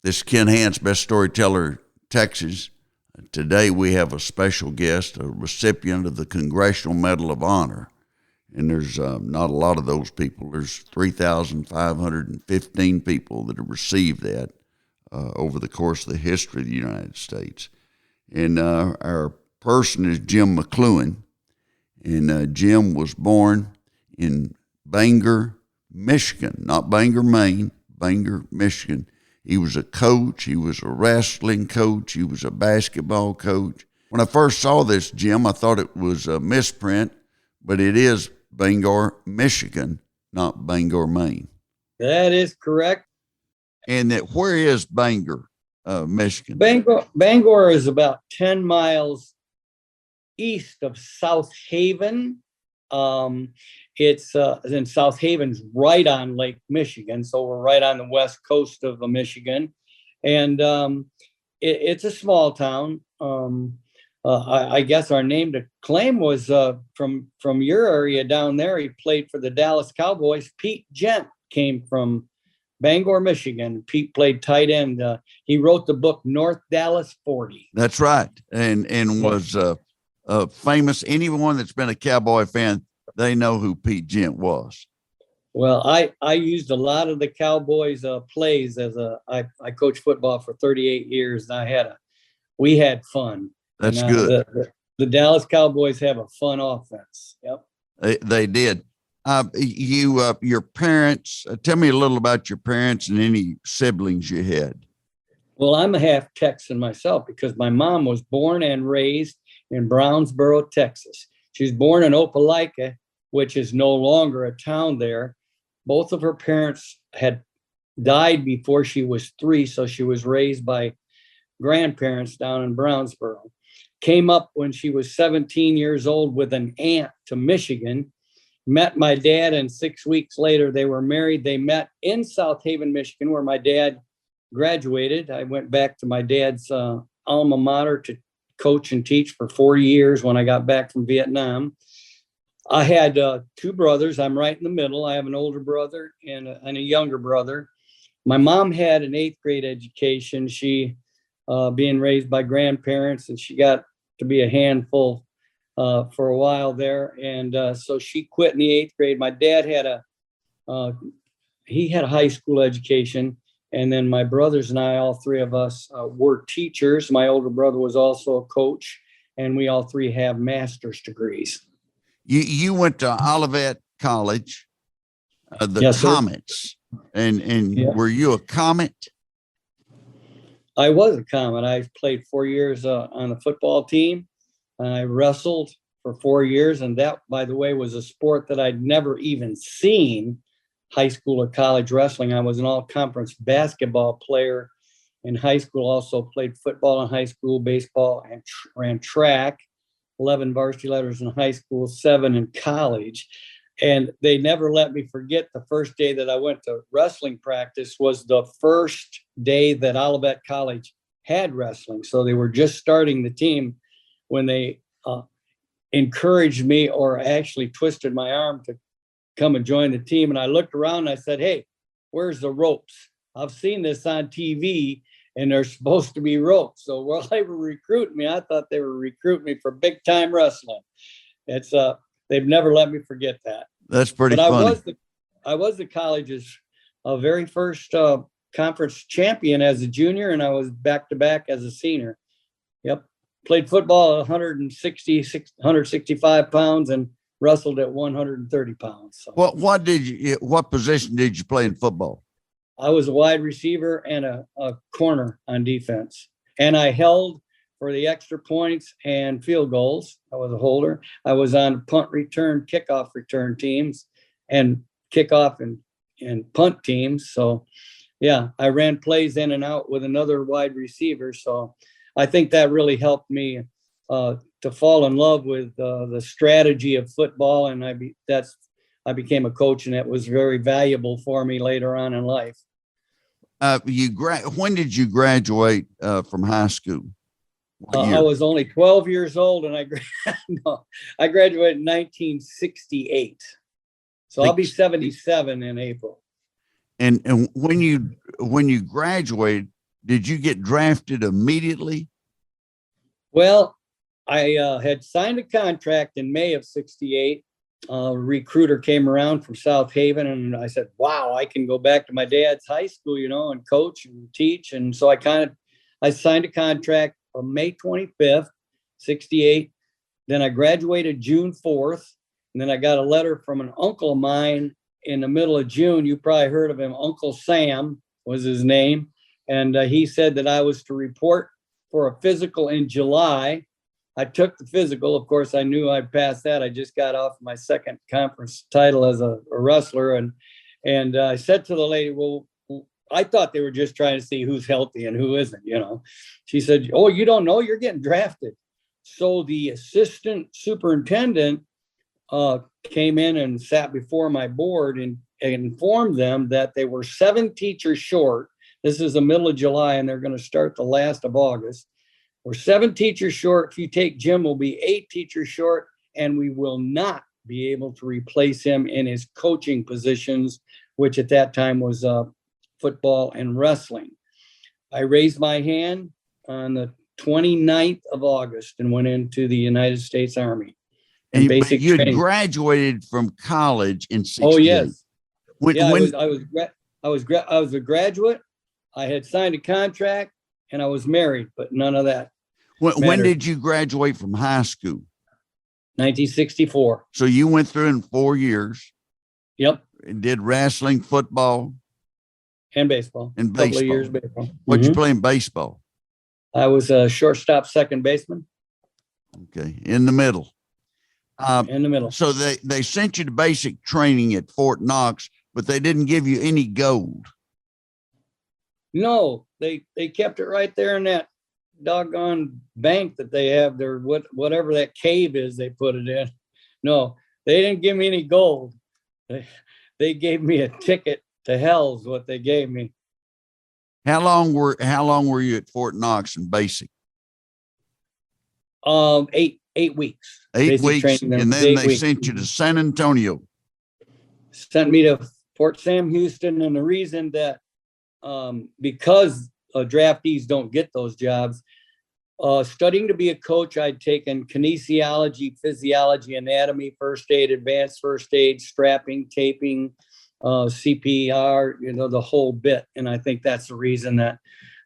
This is Ken Hance, Best Storyteller, Texas. Today we have a special guest, a recipient of the Congressional Medal of Honor. And there's not a lot of those people. There's 3,515 people that have received that over the course of the history of the United States. And our person is Jim McCloughan. And Jim was born in Bangor, Michigan, not Bangor, Maine, Bangor, Michigan. He was a coach. He was a wrestling coach. He was a basketball coach. When I first saw this, Jim, I thought it was a misprint, but it is Bangor, Michigan, not Bangor, Maine. That is correct. And where is Bangor, Michigan? Bangor is about 10 miles east of South Haven. It's in South Haven's right on Lake Michigan, so we're right on the west coast of Michigan, and it's a small town. I guess our name to claim was from your area down there. He played for the Dallas Cowboys. Pete Gent came from Bangor, Michigan. Pete played tight end. He wrote the book North Dallas 40. That's right, and was famous. Anyone that's been a Cowboy fan, they know who Pete Gent was. Well, I used a lot of the Cowboys plays as I coached football for 38 years, and we had fun. That's good. The Dallas Cowboys have a fun offense. Yep. They did. Your parents, tell me a little about your parents and any siblings you had. Well, I'm a half Texan myself because my mom was born and raised in Brownsboro, Texas. She was born in Opelika, which is no longer a town there. Both of her parents had died before she was 3, so she was raised by grandparents down in Brownsboro. Came up when she was 17 years old with an aunt to Michigan, met my dad, and 6 weeks later they were married. They met in South Haven, Michigan, where my dad graduated. I went back to my dad's alma mater to coach and teach for 4 years when I got back from Vietnam. I had 2 brothers. I'm right in the middle. I have an older brother and a younger brother. My mom had an 8th grade education. She being raised by grandparents, and she got to be a handful for a while there. And so she quit in the 8th grade. My dad had a high school education. And then my brothers and I, all 3 of us were teachers. My older brother was also a coach, and we all 3 have master's degrees. You went to Olivet College, Yes, Comets, and yeah. Were you a Comet? I was a Comet. I played 4 years on the football team. I wrestled for 4 years, and that, by the way, was a sport that I'd never even seen. High school or college wrestling. I was an all-conference basketball player in high school. Also played football in high school, baseball, and ran track. 11 varsity letters in high school, 7 in college. And they never let me forget the first day that I went to wrestling practice was the first day that Olivet College had wrestling. So they were just starting the team when they encouraged me, or actually twisted my arm to come and join the team. And I looked around and I said, "Hey, where's the ropes? I've seen this on TV and there's supposed to be ropes." So while they were recruiting me, I thought they were recruiting me for big time wrestling. It's they've never let me forget that. That's pretty funny. I was the college's very first conference champion as a junior, and I was back to back as a senior. Yep. Played football at 165 pounds and wrestled at 130 pounds. So. What position did you play in football? I was a wide receiver and a corner on defense. And I held for the extra points and field goals. I was a holder. I was on punt return, kickoff return teams, and kickoff and punt teams. So, yeah, I ran plays in and out with another wide receiver. So I think that really helped me to fall in love with the strategy of football. And I became a coach, and it was very valuable for me later on in life. When did you graduate from high school? I was only 12 years old, and I graduated in 1968. So I'll be 77 in April. And when you graduated, Did you get drafted immediately? Well, I had signed a contract in May of '68. A recruiter came around from South Haven, and I said, wow, I can go back to my dad's high school, and coach and teach. And so I signed a contract on May 25th, '68. Then I graduated June 4th. And then I got a letter from an uncle of mine in the middle of June. You probably heard of him. Uncle Sam was his name. And he said that I was to report for a physical in July. I took the physical. Of course, I knew I'd pass that. I just got off my second conference title as a wrestler. And I said to the lady, well, I thought they were just trying to see who's healthy and who isn't, She said, oh, you don't know? You're getting drafted. So the assistant superintendent came in and sat before my board and informed them that they were 7 teachers short. This is the middle of July, and they're going to start the last of August. We're 7 teachers short. If you take Jim, we'll be 8 teachers short, and we will not be able to replace him in his coaching positions, which at that time was football and wrestling. I raised my hand on the 29th of August and went into the United States Army. And you had graduated from college in '68. Oh yes, I was a graduate. I had signed a contract and I was married, but none of that. When did you graduate from high school? 1964. So you went through in 4 years. Yep. And did wrestling, football, and baseball. And baseball. Couple of years baseball. What'd you play in baseball? I was a shortstop, second baseman. Okay, in the middle. In the middle. So they sent you to basic training at Fort Knox, but they didn't give you any gold. No, they kept it right there in that doggone bank that they have there, whatever that cave is, they put it in. No, they didn't give me any gold. They gave me a ticket to hell's what they gave me. How long were you at Fort Knox in basic? 8 weeks. 8 weeks, and then they sent you to San Antonio. Sent me to Fort Sam Houston, and the reason that because draftees don't get those jobs, studying to be a coach, I'd taken kinesiology, physiology, anatomy, first aid, advanced first aid, strapping, taping, CPR, the whole bit. And I think that's the reason that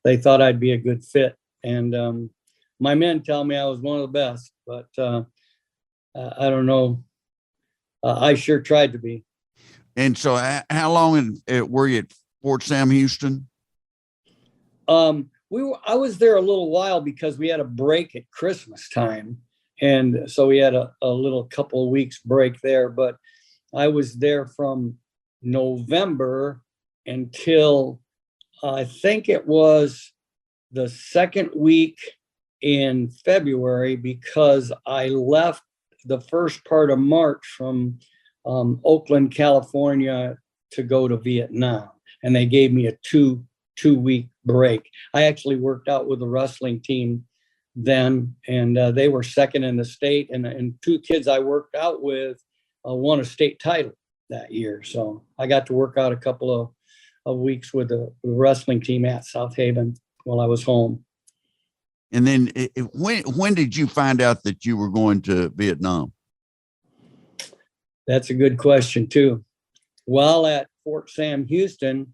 they thought I'd be a good fit. And my men tell me I was one of the best, but I don't know. I sure tried to be. And so how long were you at Fort Sam Houston? I was there a little while because we had a break at Christmas time. And so we had a little couple of weeks break there, but I was there from November until I think it was the second week in February, because I left the first part of March from Oakland, California to go to Vietnam. And they gave me a two-week break. I actually worked out with the wrestling team then, and they were second in the state. And 2 kids I worked out with won a state title that year. So I got to work out a couple of weeks with the wrestling team at South Haven while I was home. And then when did you find out that you were going to Vietnam? That's a good question too. While at Fort Sam Houston,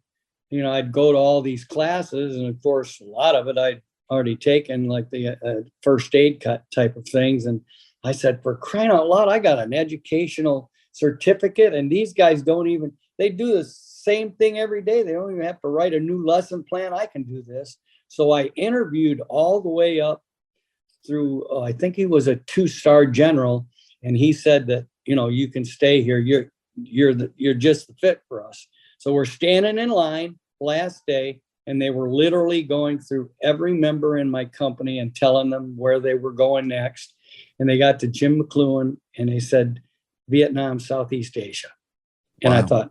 I'd go to all these classes, and of course, a lot of it I'd already taken, like the first aid cut type of things. And I said, for crying out loud, I got an educational certificate, and these guys they do the same thing every day. They don't even have to write a new lesson plan. I can do this. So I interviewed all the way up through, I think he was a 2-star general, and he said that, you can stay here. You're just the fit for us. So we're standing in line last day, and they were literally going through every member in my company and telling them where they were going next. And they got to Jim McCloughan, and they said, Vietnam, Southeast Asia. And wow. I thought,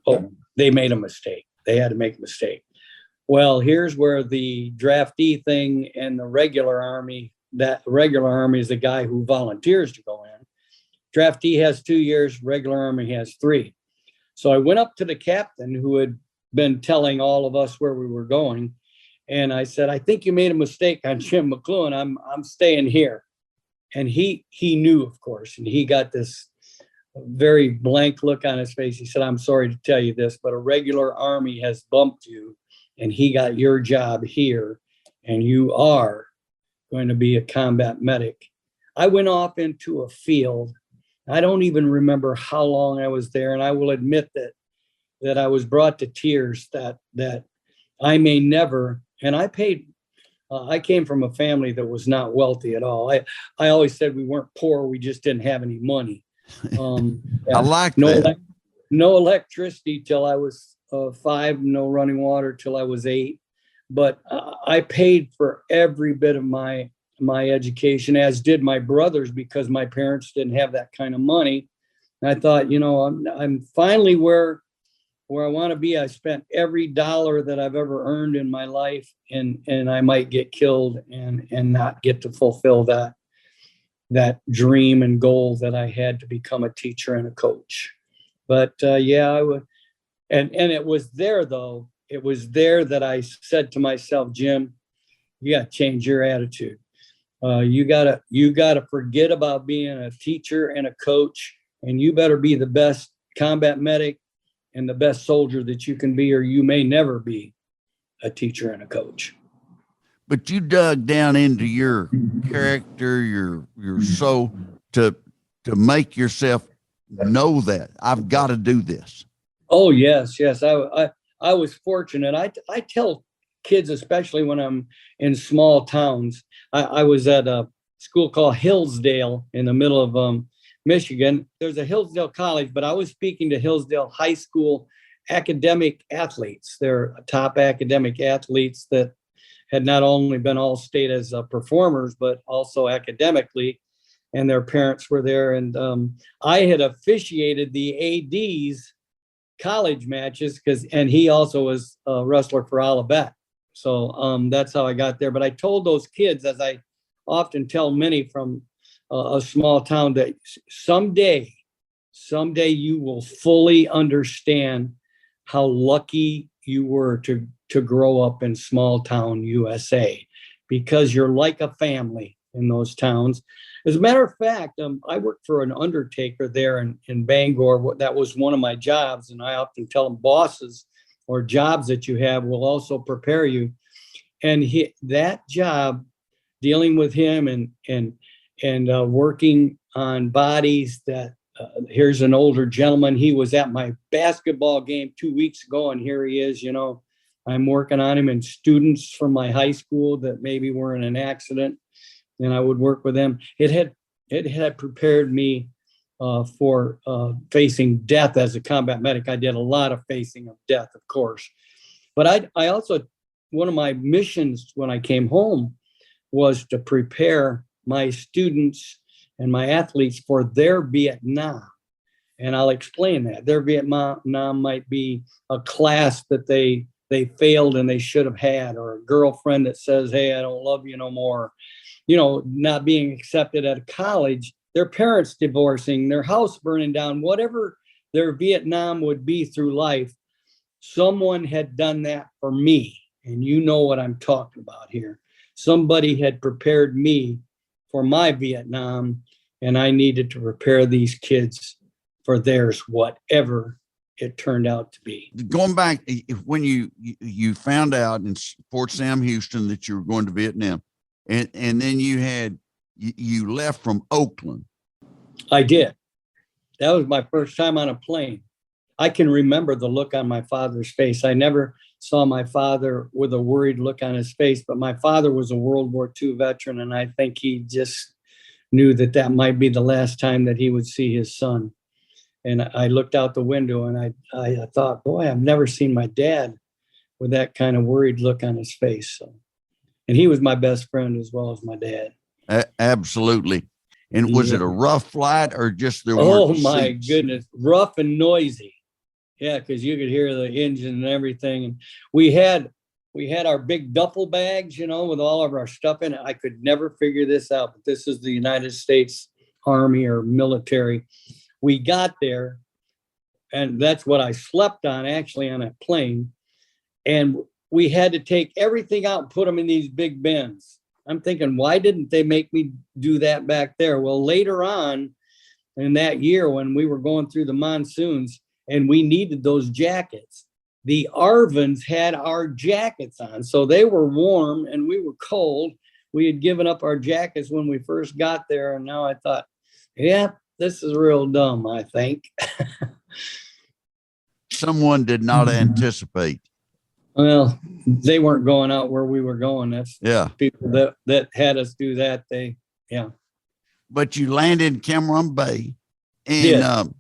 they made a mistake. They had to make a mistake. Well, here's where the draftee thing and the regular army, that regular army is the guy who volunteers to go in. Draftee has 2 years, regular army has 3. So I went up to the captain who had been telling all of us where we were going. And I said, I think you made a mistake on Jim McCloughan. I'm staying here. And he knew, of course, and he got this very blank look on his face. He said, I'm sorry to tell you this, but a regular Army has bumped you, and he got your job here, and you are going to be a combat medic. I went off into a field. I don't even remember how long I was there, and I will admit that I was brought to tears that I may never, and I paid. I came from a family that was not wealthy at all. I always said we weren't poor, we just didn't have any money. I like that. No electricity till I was 5, no running water till I was 8. But I paid for every bit of my education, as did my brothers, because my parents didn't have that kind of money. And I thought, I'm finally where I want to be. I spent every dollar that I've ever earned in my life, and I might get killed and not get to fulfill that dream and goal that I had to become a teacher and a coach. But I would, and it was there though. It was there that I said to myself, Jim, you got to change your attitude. You gotta forget about being a teacher and a coach, and you better be the best combat medic and the best soldier that you can be, or you may never be a teacher and a coach. But you dug down into your character, your soul, to make yourself know that I've got to do this. Oh, yes. I was fortunate. I tell kids, especially when I'm in small towns. I was at a school called Hillsdale in the middle of Michigan. There's a Hillsdale College, but I was speaking to Hillsdale High School academic athletes. They're top academic athletes that had not only been all state as performers, but also academically, and their parents were there. And I had officiated the AD's college matches and he also was a wrestler for Olivet. So that's how I got there. But I told those kids, as I often tell many from a small town, that someday you will fully understand how lucky you were to grow up in small town USA, because you're like a family in those towns. As a matter of fact, I worked for an undertaker there in Bangor. That was one of my jobs. And I often tell them, bosses or jobs that you have will also prepare you. And that job, dealing with him and working on bodies that, here's an older gentleman. He was at my basketball game 2 weeks ago, and here he is, I'm working on him, and students from my high school that maybe were in an accident, and I would work with them. It had prepared me for facing death as a combat medic. I did a lot of facing of death, of course. But I also, one of my missions when I came home was to prepare my students and my athletes for their Vietnam. And I'll explain that. Their Vietnam might be a class that they failed and they should have had, or a girlfriend that says, hey, I don't love you no more. Not being accepted at a college, their parents divorcing, their house burning down, whatever their Vietnam would be through life. Someone had done that for me. And you know what I'm talking about here. Somebody had prepared me for my Vietnam, and I needed to prepare these kids for theirs, whatever it turned out to be. Going back, when you found out in Fort Sam Houston that you were going to Vietnam, and then you left from Oakland. I did. That was my first time on a plane. I can remember the look on my father's face. I never saw my father with a worried look on his face, but my father was a World War II veteran, and I think he just knew that might be the last time that he would see his son. And I looked out the window and I thought, boy, I've never seen my dad with that kind of worried look on his face. So, and he was my best friend as well as my dad. Absolutely. And was it a rough flight or just there? Oh my goodness, rough and noisy. Yeah, because you could hear the engine and everything. And we had our big duffel bags, with all of our stuff in it. I could never figure this out, but this is the United States Army or military. We got there, and that's what I slept on, actually, on a plane. And we had to take everything out and put them in these big bins. I'm thinking, why didn't they make me do that back there? Well, later on in that year, when we were going through the monsoons and we needed those jackets, the Arvins had our jackets on. So they were warm and we were cold. We had given up our jackets when we first got there. And now I thought, yeah, this is real dumb, I think. Someone did not anticipate. Well, they weren't going out where we were going. That's people that had us do that. But you landed in Cameron Bay, and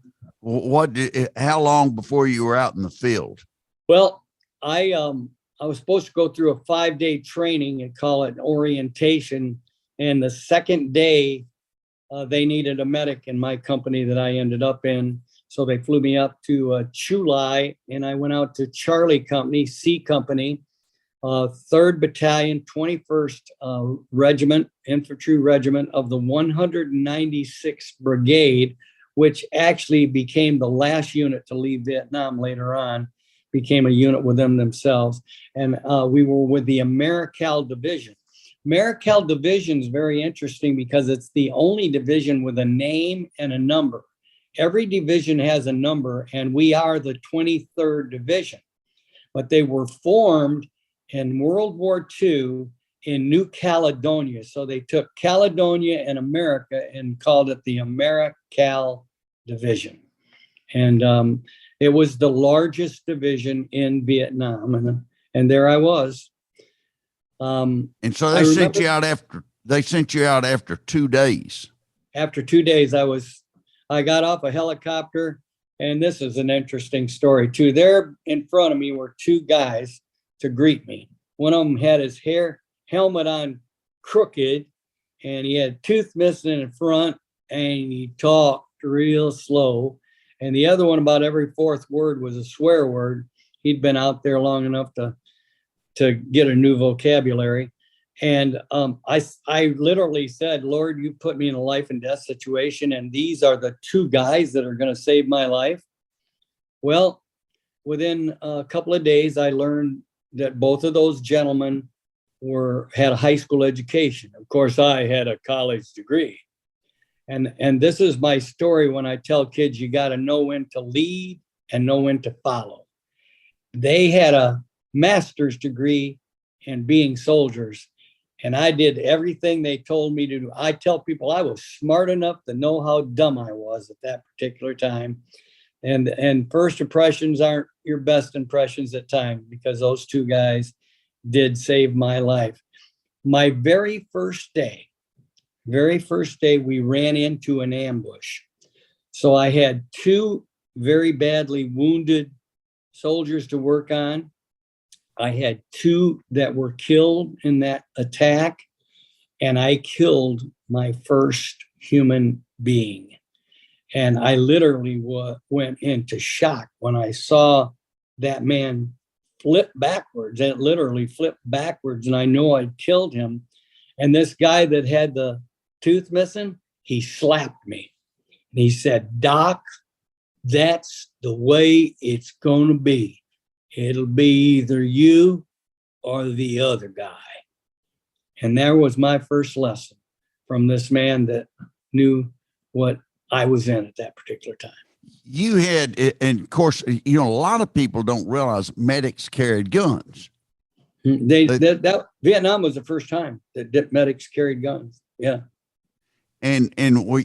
how long before you were out in the field? Well, I was supposed to go through a 5-day training and call it orientation. And the second day, they needed a medic in my company that I ended up in. So they flew me up to Chulai, and I went out to Charlie Company, C Company, 3rd Battalion, 21st Regiment, Infantry Regiment of the 196th Brigade, which actually became the last unit to leave Vietnam later on, became a unit with them themselves. And we were with the Americal Division. Americal Division is very interesting because it's the only division with a name and a number. Every division has a number, and we are the 23rd Division. But they were formed in World War II in New Caledonia. So they took Caledonia and America and called it the Americal Division. And it was the largest division in Vietnam. And there I was. And so they sent you out after 2 days. After 2 days, I got off a helicopter, and this is an interesting story too. There in front of me were 2 guys to greet me. One of them had his helmet on crooked, and he had tooth missing in front, and he talked real slow. And the other one, about every 4th word was a swear word. He'd been out there long enough to get a new vocabulary. And I literally said, Lord, you put me in a life and death situation, and these are the 2 guys that are going to save my life. Well, within a couple of days, I learned that both of those gentlemen had a high school education. Of course, I had a college degree. And this is my story when I tell kids, you got to know when to lead and know when to follow. They had a master's degree in being soldiers, and I did everything they told me to do. I tell people I was smart enough to know how dumb I was at that particular time. And first impressions aren't your best impressions at times, because those 2 guys did save my life. My very first day, we ran into an ambush. So I had 2 very badly wounded soldiers to work on. I had 2 that were killed in that attack, and I killed my first human being. And I literally went into shock when I saw that man flip backwards. And it literally flipped backwards, and I know I'd killed him. And this guy that had the tooth missing, he slapped me. And he said, Doc, that's the way it's going to be. It'll be either you or the other guy. And there was my first lesson from this man that knew what I was in at that particular time. You had, and of course, a lot of people don't realize medics carried guns. Vietnam was the first time that medics carried guns. Yeah. And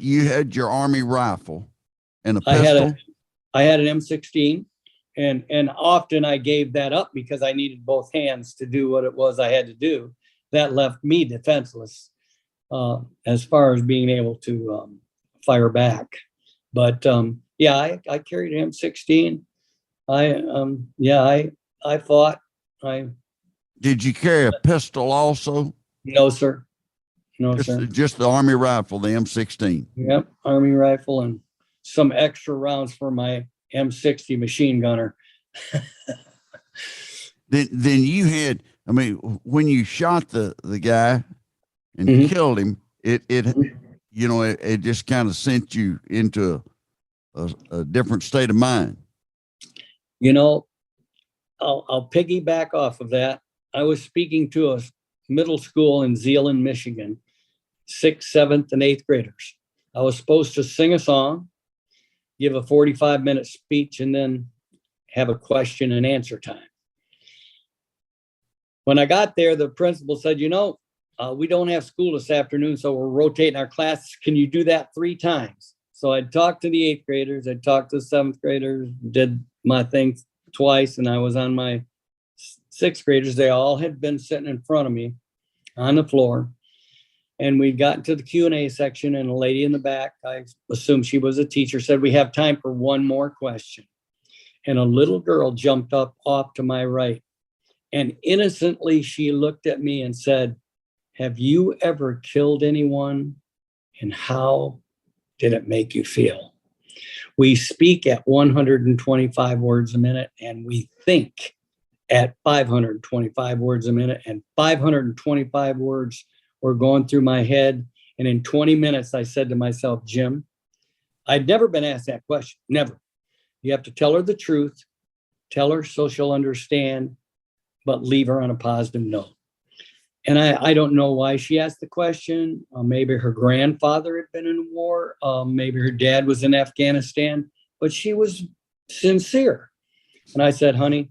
you had your Army rifle and a pistol. I had an M16. And often I gave that up because I needed both hands to do what it was I had to do. That left me defenseless as far as being able to fire back. But I carried an M16. I fought. Did you carry a pistol also? No, sir. Just the Army rifle, the M16. Yep, Army rifle and some extra rounds for my M60 machine gunner. Then you had, when you shot the guy and killed him, it just kind of sent you into a different state of mind. I'll piggyback off of that. I was speaking to a middle school in Zeeland, Michigan, 6th, 7th, and 8th graders. I was supposed to sing a song, give a 45-minute speech, and then have a question and answer time. When I got there, the principal said, we don't have school this afternoon, so we're rotating our classes. Can you do that 3 times? So I talked to the 8th graders, I talked to the 7th graders, did my thing twice, and I was on my 6th graders. They all had been sitting in front of me on the floor. And we got to the Q&A section, and a lady in the back, I assume she was a teacher, said, we have time for one more question. And a little girl jumped up off to my right. And innocently, she looked at me and said, have you ever killed anyone? And how did it make you feel? We speak at 125 words a minute, and we think at 525 words a minute, and 525 words were going through my head. And in 20 minutes, I said to myself, Jim, I'd never been asked that question, never. You have to tell her the truth, tell her so she'll understand, but leave her on a positive note. And I don't know why she asked the question. Maybe her grandfather had been in war. Maybe her dad was in Afghanistan, but she was sincere. And I said, honey,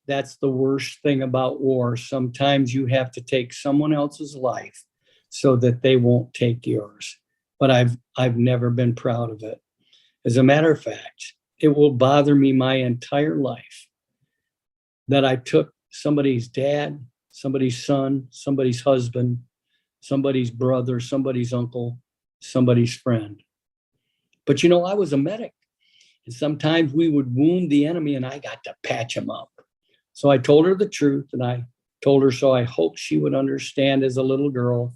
that's the worst thing about war. Sometimes you have to take someone else's life so that they won't take yours. But I've never been proud of it. As a matter of fact, it will bother me my entire life that I took somebody's dad, somebody's son, somebody's husband, somebody's brother, somebody's uncle, somebody's friend. But I was a medic. And sometimes we would wound the enemy and I got to patch him up. So I told her the truth, and I told her so I hoped she would understand as a little girl.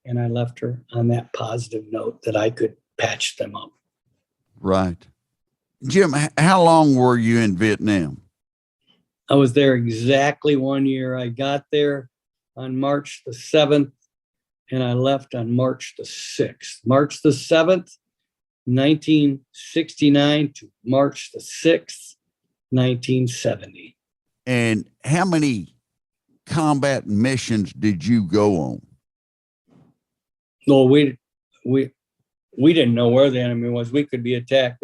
And I left her on that positive note that I could patch them up. Right. Jim, how long were you in Vietnam? I was there exactly 1 year. I got there on March the 7th, and I left on March the 6th. March the 7th, 1969 to March the 6th, 1970. And how many combat missions did you go on? Well, we didn't know where the enemy was. We could be attacked.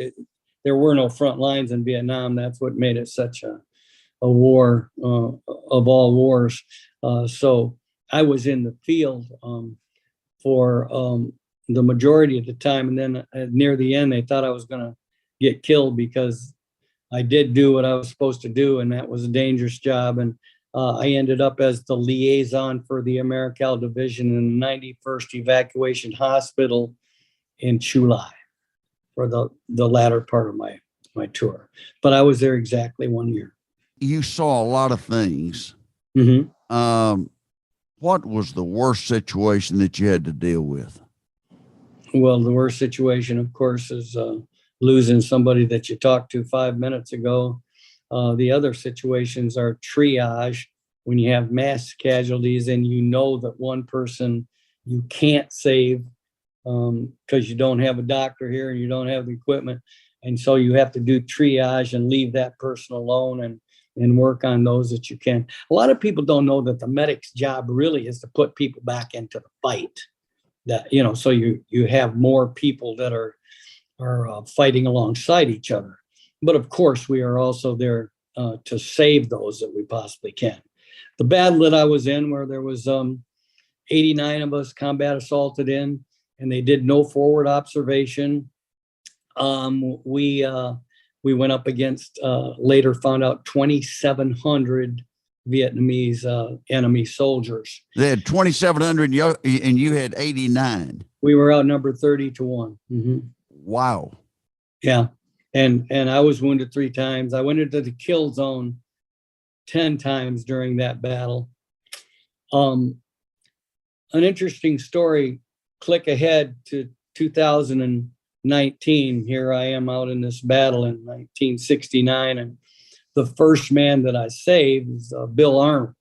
There were no front lines in Vietnam. That's what made it such a war of all wars. So I was in the field for the majority of the time. And then near the end, they thought I was going to get killed because I did do what I was supposed to do. And that was a dangerous job. And I ended up as the liaison for the Americal Division in the 91st Evacuation Hospital in Chulai for the latter part of my tour. But I was there exactly 1 year. You saw a lot of things. Mm-hmm. What was the worst situation that you had to deal with? Well, the worst situation, of course, is losing somebody that you talked to 5 minutes ago. The other situations are triage, when you have mass casualties and you know that one person you can't save because you don't have a doctor here and you don't have the equipment. And so you have to do triage and leave that person alone and work on those that you can. A lot of people don't know that the medic's job really is to put people back into the fight. That, so you have more people that are fighting alongside each other. But of course, we are also there to save those that we possibly can. The battle that I was in, where there was 89 of us combat assaulted in, and they did no forward observation. We went up against, later found out, 2,700 Vietnamese enemy soldiers. They had 2,700 and you had 89. We were outnumbered 30-1. Mm-hmm. Wow. Yeah. And I was wounded 3 times. I went into the kill zone 10 times during that battle. An interesting story, click ahead to 2019. Here I am out in this battle in 1969. And the first man that I saved is Bill Arnold.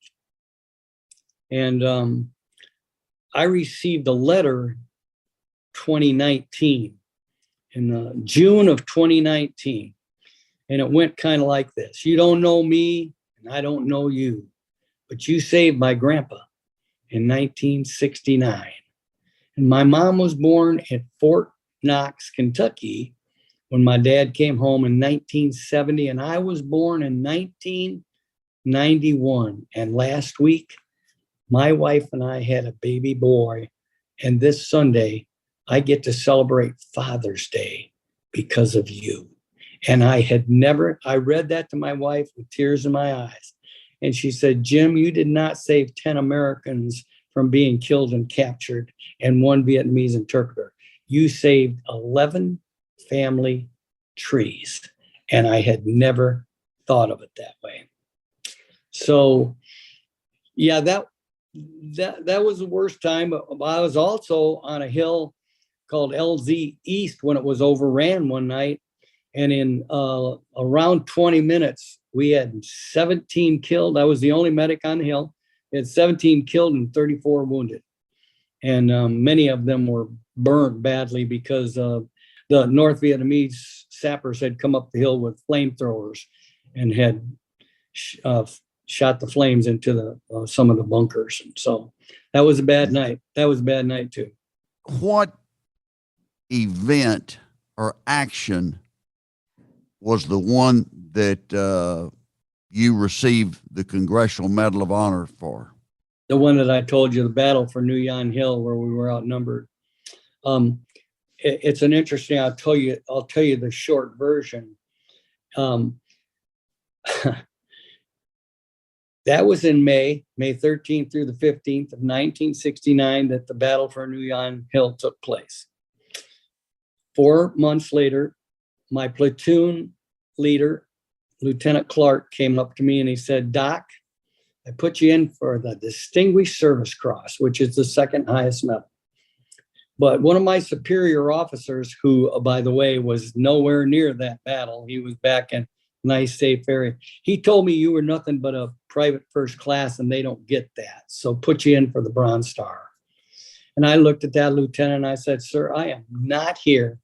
And I received a letter 2019. In June of 2019. And it went kind of like this. You don't know me, and I don't know you, but you saved my grandpa in 1969. And my mom was born at Fort Knox, Kentucky, when my dad came home in 1970, and I was born in 1991. And last week, my wife and I had a baby boy. And this Sunday, I get to celebrate Father's Day because of you. And I read that to my wife with tears in my eyes. And she said, Jim, you did not save 10 Americans from being killed and captured and one Vietnamese interpreter. You saved 11 family trees. And I had never thought of it that way. So, yeah, that was the worst time. But I was also on a hill called LZ East when it was overran one night. And in around 20 minutes, we had 17 killed. I was the only medic on the hill. We had 17 killed and 34 wounded. And many of them were burned badly because the North Vietnamese sappers had come up the hill with flamethrowers and had shot the flames into some of the bunkers. And so that was a bad night. That was a bad night too. What event or action was the one that you received the Congressional Medal of Honor for? The one that I told you, the battle for New Yon Hill, where we were outnumbered. It's an interesting. I'll tell you the short version. That was in May 13th through the 15th of 1969 that the battle for New Yon Hill took place. 4 months later, my platoon leader, Lieutenant Clark, came up to me and he said, Doc, I put you in for the Distinguished Service Cross, which is the second highest medal. But one of my superior officers, who, by the way, was nowhere near that battle, he was back in nice, safe area. He told me you were nothing but a private first class and they don't get that. So put you in for the Bronze Star. And I looked at that lieutenant and I said, sir, I am not here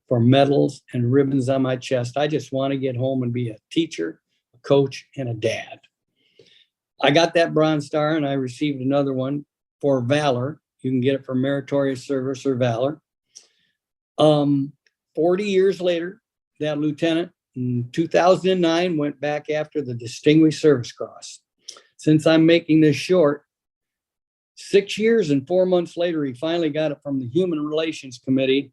for medals and ribbons on my chest. I just want to get home and be a teacher, a coach, and a dad. I got that Bronze Star and I received another one for valor. You can get it for meritorious service or valor. 40 years later, that lieutenant in 2009 went back after the Distinguished Service Cross. Since I'm making this short, 6 years and 4 months later, he finally got it from the Human Relations Committee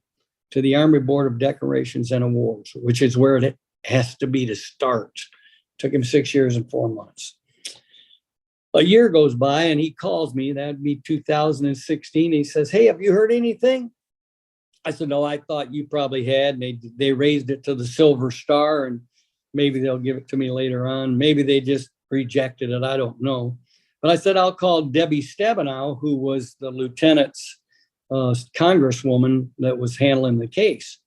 to the Army Board of Decorations and Awards, which is where it has to be to start. Took him 6 years and 4 months. A year goes by and he calls me, that'd be 2016. He says, hey, have you heard anything? I said, no, I thought you probably had. And they raised it to the Silver Star and maybe they'll give it to me later on. Maybe they just rejected it. I don't know. But I said, I'll call Debbie Stabenow, who was the lieutenant's congresswoman that was handling the case.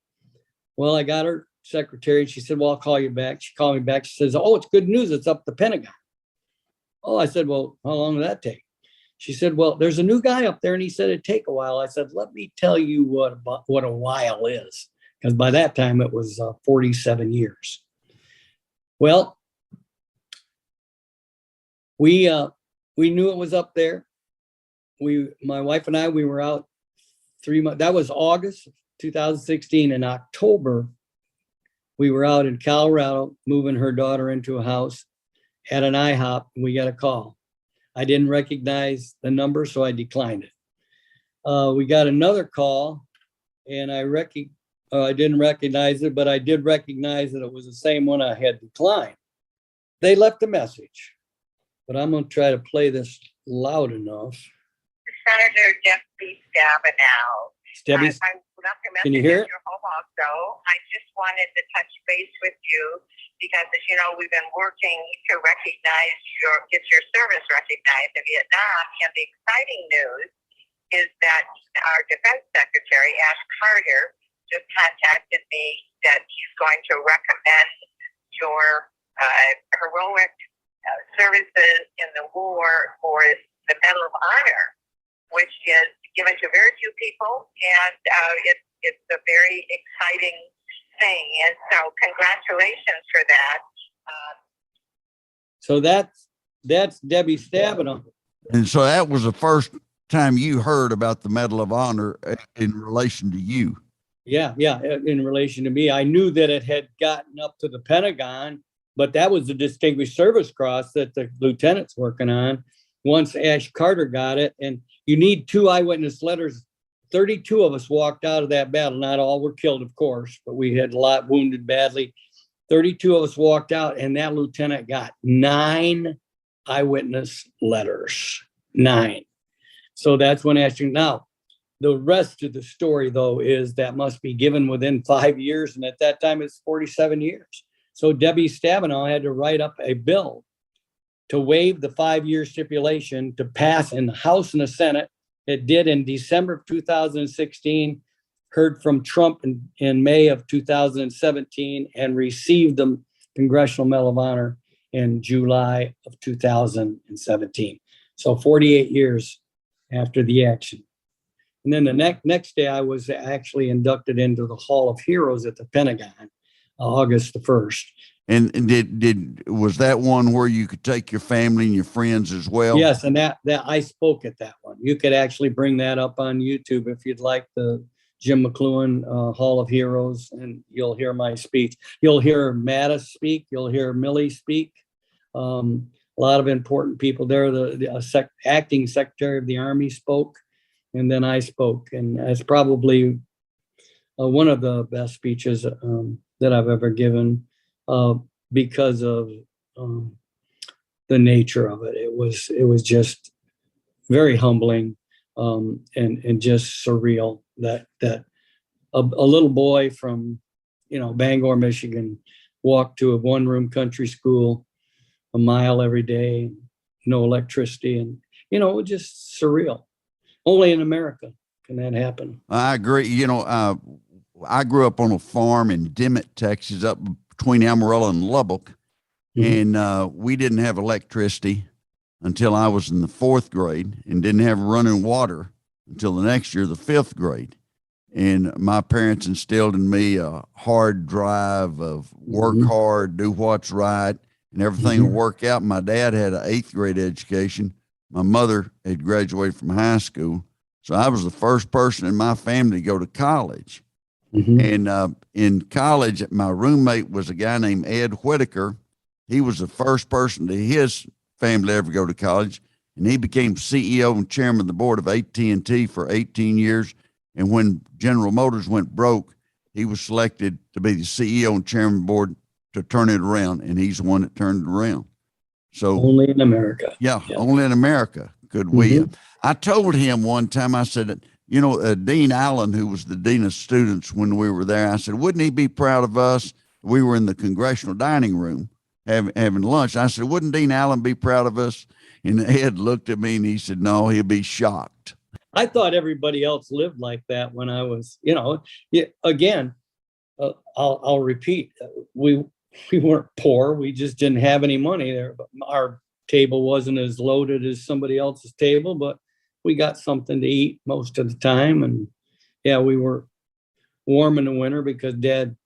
Well, I got her secretary. She said, well, I'll call you back. She called me back. She says, oh, it's good news. It's up the Pentagon. Oh, I said, well, how long did that take? She said, well, there's a new guy up there and he said it'd take a while. I said, let me tell you what a while is. Because by that time it was 47 years. Well, we knew it was up there. My wife and I, we were out 3 months. That was August 2016. In October, we were out in Colorado moving her daughter into a house at an IHOP, and we got a call. I didn't recognize the number, so I declined it. We got another call, and I didn't recognize it, but I did recognize that it was the same one I had declined. They left a message, but I'm going to try to play this loud enough. Senator Debbie Stabenow. Debbie, can you hear it? Your home also. I just wanted to touch base with you because, as you know, we've been working to get your service recognized in Vietnam. And the exciting news is that our Defense Secretary, Ash Carter, just contacted me that he's going to recommend your heroic services in the war for the Medal of Honor, which is given to very few people, and it's a very exciting thing. And so congratulations for that. So that's Debbie Stabenow. And so that was the first time you heard about the Medal of Honor in relation to you. Yeah, in relation to me. I knew that it had gotten up to the Pentagon, but that was the Distinguished Service Cross that the lieutenant's working on. Once Ash Carter got it, and you need 2 eyewitness letters. 32 of us walked out of that battle. Not all were killed, of course, but we had a lot wounded badly. 32 of us walked out, and that lieutenant got 9 eyewitness letters. 9. So that's when Ashton. Now, the rest of the story, though, is that must be given within 5 years. And at that time, it's 47 years. So Debbie Stabenow had to write up a bill to waive the 5-year stipulation to pass in the House and the Senate. It did in December of 2016, heard from Trump in May of 2017, and received the Congressional Medal of Honor in July of 2017. So 48 years after the action. And then the next day, I was actually inducted into the Hall of Heroes at the Pentagon, August the 1st. And was that one where you could take your family and your friends as well? Yes, and that I spoke at that one. You could actually bring that up on YouTube if you'd like, the Jim McCloughan Hall of Heroes, and you'll hear my speech. You'll hear Mattis speak. You'll hear Millie speak. A lot of important people there. The acting Secretary of the Army spoke, and then I spoke, and that's probably one of the best speeches that I've ever given. Because of the nature of it. It was just very humbling and just surreal that a little boy from Bangor, Michigan, walked to a one-room country school a mile every day, no electricity, and just surreal. Only in America can that happen. I agree. I grew up on a farm in Dimmitt, Texas, up between Amarillo and Lubbock. Mm-hmm. And we didn't have electricity until I was in the 4th grade, and didn't have running water until the next year, the 5th grade. And my parents instilled in me a hard drive of work mm-hmm. hard, do what's right, and everything mm-hmm. will work out. My dad had an 8th grade education. My mother had graduated from high school. So I was the first person in my family to go to college. Mm-hmm. And in college, my roommate was a guy named Ed Whitaker. He was the first person to his family to ever go to college, and he became CEO and chairman of the board of AT&T for 18 years. And when General Motors went broke, he was selected to be the CEO and chairman of the board to turn it around, and he's the one that turned it around. So only in America. Yeah. Only in America could mm-hmm. we. I told him one time, I said, Dean Allen, who was the dean of students when we were there, I said, wouldn't he be proud of us? We were in the congressional dining room having lunch. I said, wouldn't Dean Allen be proud of us? And Ed looked at me and he said, no, he'll be shocked. I thought everybody else lived like that when I was, again, I'll repeat, we weren't poor. We just didn't have any money there. But our table wasn't as loaded as somebody else's table, but we got something to eat most of the time. And yeah, we were warm in the winter because Dad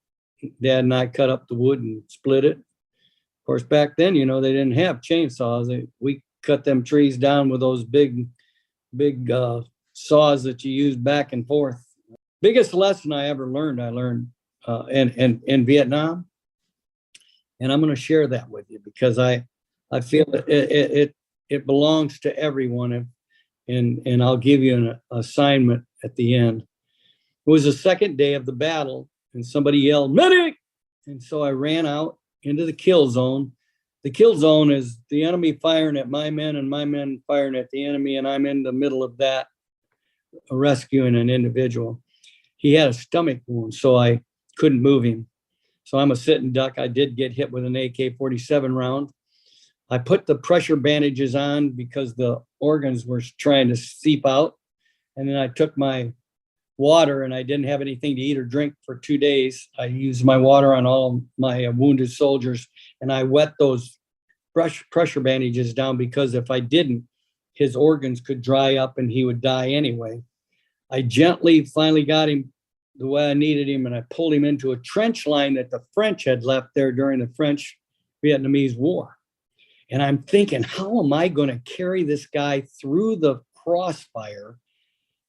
and I cut up the wood and split it. Of course, back then, they didn't have chainsaws. We cut them trees down with those big saws that you use back and forth. Biggest lesson I ever learned, in Vietnam. And I'm going to share that with you because I feel it belongs to everyone. And I'll give you an assignment at the end. It was the second day of the battle, and somebody yelled, "Medic!" And so I ran out into the kill zone. The kill zone is the enemy firing at my men and my men firing at the enemy, and I'm in the middle of that, rescuing an individual. He had a stomach wound, so I couldn't move him. So I'm a sitting duck. I did get hit with an AK-47 round. I put the pressure bandages on because the organs were trying to seep out. And then I took my water, and I didn't have anything to eat or drink for 2 days. I used my water on all of my wounded soldiers, and I wet those pressure bandages down because if I didn't, his organs could dry up and he would die anyway. I gently finally got him the way I needed him, and I pulled him into a trench line that the French had left there during the French-Vietnamese War. And I'm thinking, how am I going to carry this guy through the crossfire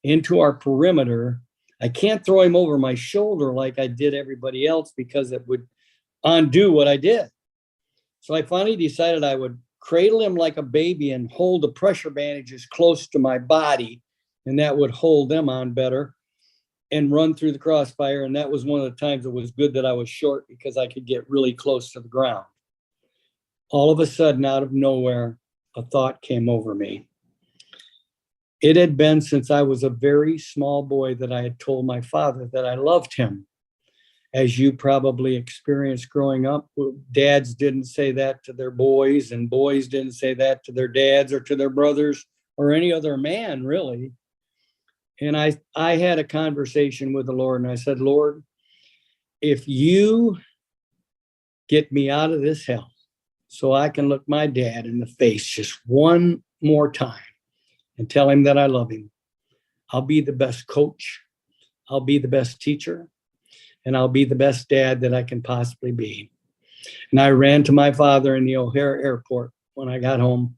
into our perimeter? I can't throw him over my shoulder like I did everybody else because it would undo what I did. So I finally decided I would cradle him like a baby and hold the pressure bandages close to my body, and that would hold them on better, and run through the crossfire. And that was one of the times it was good that I was short because I could get really close to the ground. All of a sudden, out of nowhere, a thought came over me. It had been since I was a very small boy that I had told my father that I loved him. As you probably experienced growing up, dads didn't say that to their boys, and boys didn't say that to their dads or to their brothers or any other man, really. And I had a conversation with the Lord, and I said, Lord, if you get me out of this hell so I can look my dad in the face just one more time and tell him that I love him, I'll be the best coach, I'll be the best teacher, and I'll be the best dad that I can possibly be. And I ran to my father in the O'Hare airport when I got home,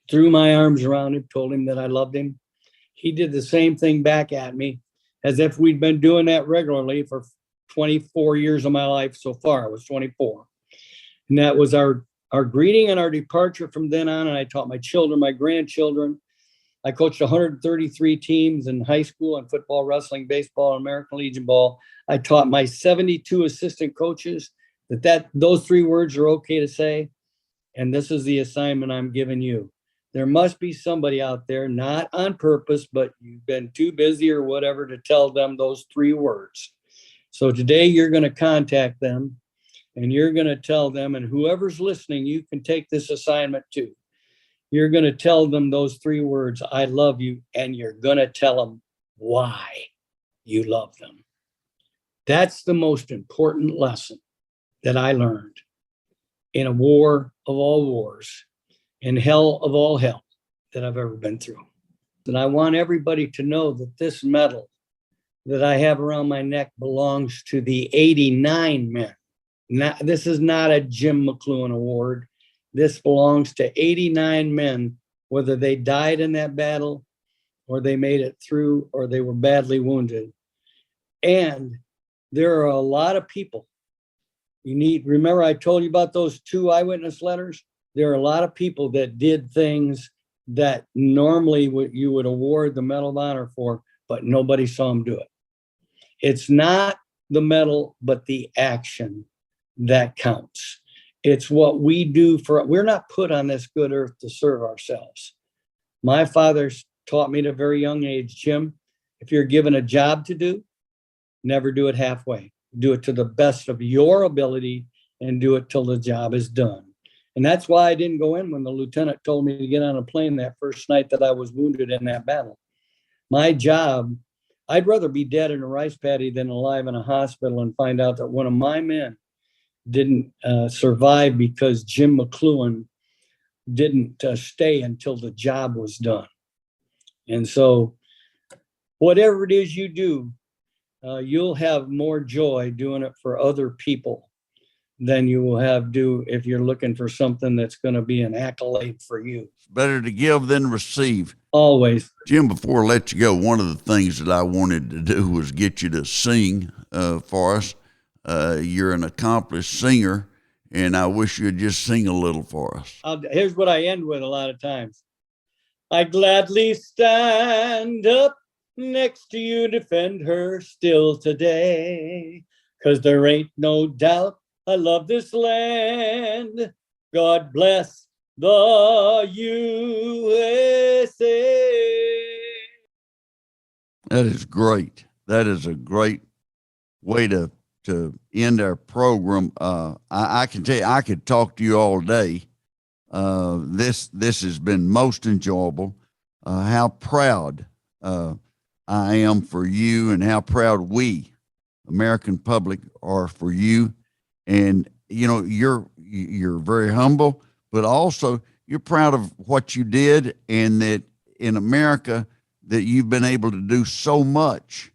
threw my arms around him, told him that I loved him. He did the same thing back at me, as if we'd been doing that regularly for 24 years of my life so far. I was 24. And that was our greeting and our departure from then on. And I taught my children, my grandchildren. I coached 133 teams in high school in football, wrestling, baseball, and American Legion ball. I taught my 72 assistant coaches that those three words are okay to say. And this is the assignment I'm giving you. There must be somebody out there, not on purpose, but you've been too busy or whatever to tell them those three words. So today you're going to contact them and you're going to tell them, and whoever's listening, you can take this assignment too. You're going to tell them those three words, I love you, and you're going to tell them why you love them. That's the most important lesson that I learned in a war of all wars, in hell of all hell that I've ever been through. And I want everybody to know that this medal that I have around my neck belongs to the 89 men. This is not a Jim McCloughan award. This belongs to 89 men, whether they died in that battle or they made it through or they were badly wounded. And there are a lot of people. Remember I told you about those 2 eyewitness letters? There are a lot of people that did things that normally you would award the Medal of Honor for, but nobody saw them do it. It's not the medal, but the action that counts. It's what we do we're not put on this good earth to serve ourselves. My father taught me at a very young age, Jim, if you're given a job to do, never do it halfway. Do it to the best of your ability and do it till the job is done. And that's why I didn't go in when the lieutenant told me to get on a plane that first night that I was wounded in that battle. My job, I'd rather be dead in a rice paddy than alive in a hospital and find out that one of my men didn't survive because Jim McCloughan didn't stay until the job was done. And so whatever it is you do, you'll have more joy doing it for other people than you will if you're looking for something that's going to be an accolade for you. It's better to give than receive. Always. Jim, before I let you go, one of the things that I wanted to do was get you to sing for us. You're an accomplished singer, and I wish you'd just sing a little for us. Here's what I end with a lot of times. I gladly stand up next to you, defend her still today, 'cause there ain't no doubt I love this land. God bless the USA. That is great. That is a great way to end our program. I can tell you, I could talk to you all day. This has been most enjoyable. How proud I am for you, and how proud we, American public, are for you. And you're very humble, but also you're proud of what you did, and that in America that you've been able to do so much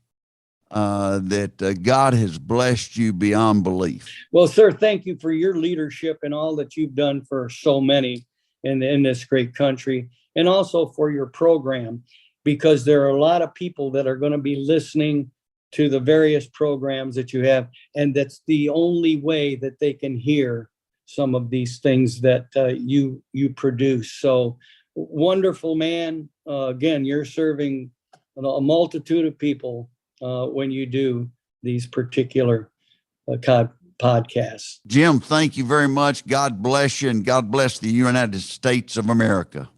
that God has blessed you beyond belief. Well, sir, thank you for your leadership and all that you've done for so many in this great country, and also for your program, because there are a lot of people that are going to be listening to the various programs that you have, and that's the only way that they can hear some of these things that you produce. So wonderful, man. Again, you're serving a multitude of people when you do these particular podcasts. Jim, thank you very much. God bless you, and God bless the United States of America.